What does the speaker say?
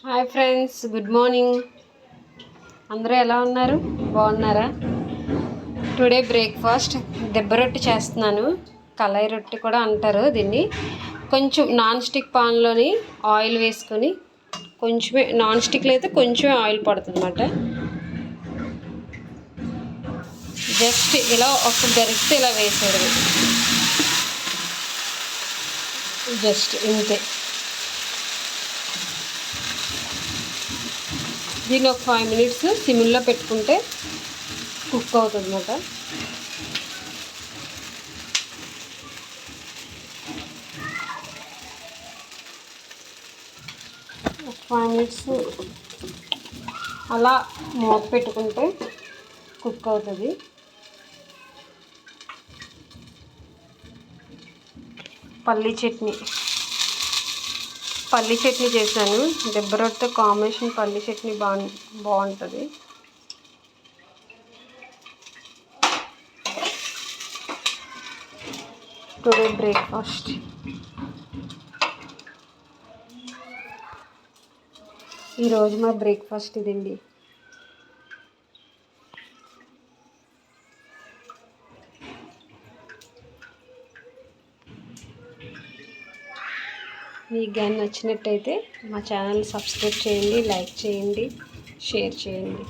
Hi friends, good morning. అందరూ ఎలా ఉన్నారు? బాగున్నారా? టుడే బ్రేక్ఫాస్ట్ దెబ్బ రొట్టె చేస్తున్నాను. కళాయి రొట్టె కూడా అంటారు దీన్ని. కొంచెం నాన్ స్టిక్ పాన్లోని ఆయిల్ వేసుకొని, కొంచెమే నాన్ స్టిక్లో అయితే కొంచెమే ఆయిల్ పడుతుంది అన్నమాట. జస్ట్ ఇలా ఒక గరిటె ఇలా వేసేది, జస్ట్ ఇంతే. దీన్ని ఒక 5 minutes సిమ్లో పెట్టుకుంటే కుక్ అవుతుంది అన్నమాట. ఒక 5 minutes అలా మూత పెట్టుకుంటే కుక్ అవుతుంది. పల్లీ చట్నీ చేశాను. దెబ్బ రొట్టె కాంబినేషన్ పల్లీ చట్నీ బాగుంటుంది. టుడే బ్రేక్ఫాస్ట్ ఈరోజు మా బ్రేక్ఫాస్ట్ ఇదండి. మీకు కానీ నచ్చినట్టయితే మా ఛానల్ సబ్స్క్రైబ్ చేయండి, లైక్ చేయండి, షేర్ చేయండి.